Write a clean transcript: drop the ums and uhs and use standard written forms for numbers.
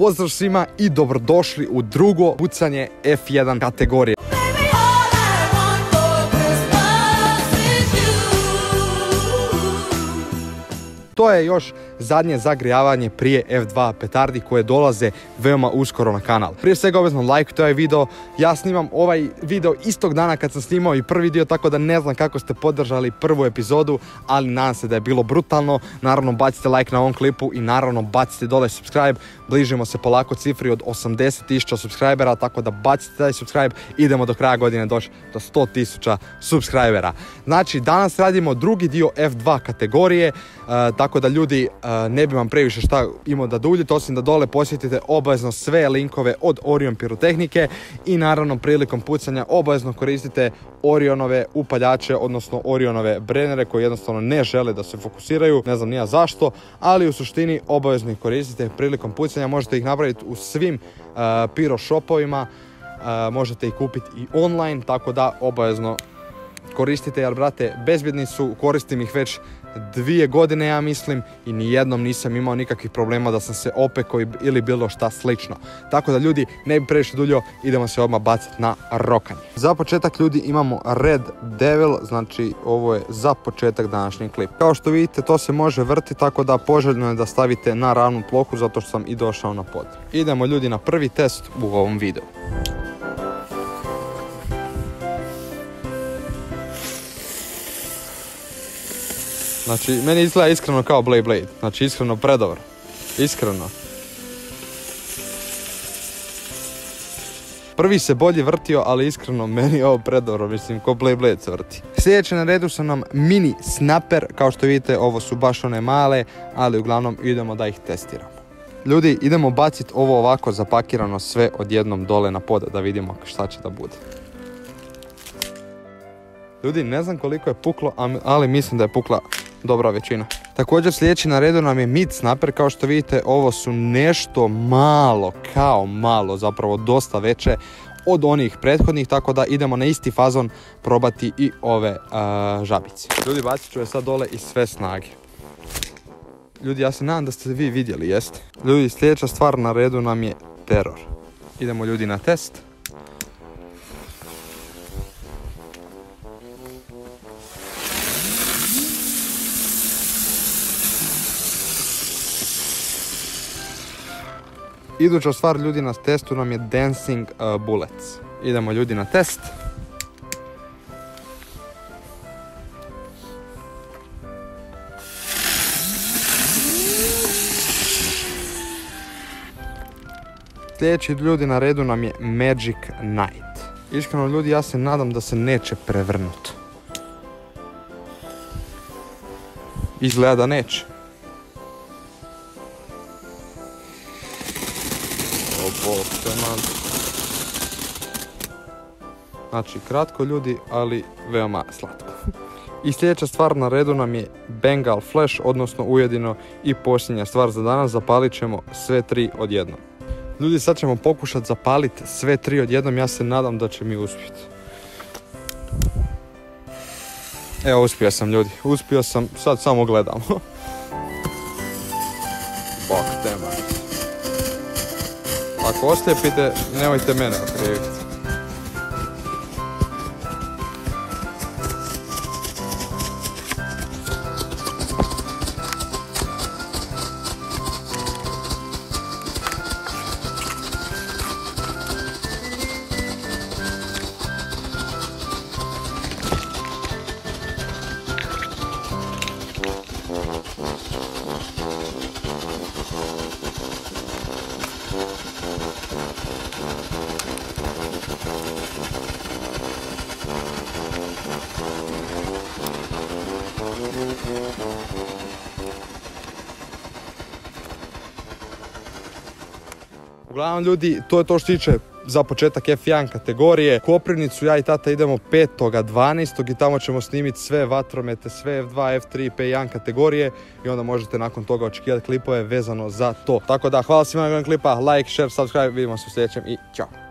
pozdrav svima i dobrodošli u drugo pucanje F1 kategorije. To je još zadnje zagrijavanje prije F2 petardi koje dolaze veoma uskoro na kanal. Prije svega obvezno lajkujte ovaj video. Ja snimam ovaj video istog dana kad sam snimao i prvi dio, tako da ne znam kako ste podržali prvu epizodu, ali nadam se da je bilo brutalno. Naravno bacite like na ovom klipu i naravno bacite dole subscribe. Bližimo se polako cifri od 80.000 subscribera, tako da bacite taj subscribe. Idemo do kraja godine doći do 100.000 subscribera. Znači danas radimo drugi dio F2 kategorije, tako da ljudi ne bi vam previše šta imao da duljite, osim da dole posjetite obavezno sve linkove od Orion pirotehnike i naravno prilikom pucanja obavezno koristite Orionove upaljače, odnosno Orionove brennere koji jednostavno ne žele da se fokusiraju, ne znam ni ja zašto, ali u suštini obavezno ih koristite prilikom pucanja. Možete ih napraviti u svim piro shopovima, možete ih kupiti i online, tako da obavezno koristite, jer brate, bezbjedni su, koristim ih već 2 godine ja mislim i nijednom nisam imao nikakvih problema da sam se opekao ili bilo šta slično. Tako da ljudi, ne bi previše duljio, idemo se odmah baciti na rokanje. Za početak ljudi imamo Red Devil, znači ovo je za početak današnji klip. Kao što vidite to se može vrti, tako da poželjno je da stavite na ravnu plohu zato što sam i došao na pod. Idemo ljudi na prvi test u ovom videu. Znači, meni izgleda iskreno kao Blade. Znači, iskreno predobar. Iskreno. Prvi se bolje vrtio, ali iskreno meni je ovo predobro. Mislim, ko Blade se vrti. Sljedeće na redu su nam mini snapper. Kao što vidite, ovo su baš one male, ali uglavnom idemo da ih testiramo. Ljudi, idemo baciti ovo ovako zapakirano sve odjednom dole na pod, da vidimo šta će da bude. Ljudi, ne znam koliko je puklo, ali mislim da je pukla dobra većina. Također sljedeći na redu nam je mid snapper. Kao što vidite, ovo su nešto malo, kao malo, zapravo dosta veće od onih prethodnih, tako da idemo na isti fazon probati i ove žabice. Ljudi, bacit ću je sad dole iz sve snage. Ljudi, ja se nadam da ste vi vidjeli, jeste? Ljudi, sljedeća stvar na redu nam je teror. Idemo ljudi na test. Iduća stvar ljudi na testu nam je Dancing Bullets. Idemo ljudi na test. Sljedeći ljudi na redu nam je Magic Knight. Iskreno ljudi, ja se nadam da se neće prevrnuti. Izgleda da neće. Znači kratko ljudi, ali veoma slatko. I sljedeća stvar na redu nam je Bengal Flash, odnosno ujedino i posljednja stvar za danas. Zapalit ćemo sve 3 odjednom. Ljudi, sad ćemo pokušati zapaliti sve 3 odjednom, ja se nadam da će mi uspjeti. Evo, uspio sam ljudi, uspio sam, sad samo gledamo. Bok tema. Ako oslijepite, nemojte mene okriviti. Uglavnom ljudi, to je to što tiče za početak F1 kategorije. Koprivnicu ja i tata idemo 5.12. i tamo ćemo snimiti sve vatromete, sve F2, F3, P1 kategorije i onda možete nakon toga očekivati klipove vezano za to. Tako da hvala svima na gledanju klipa, like, share, subscribe, vidimo se u sljedećem i ćao.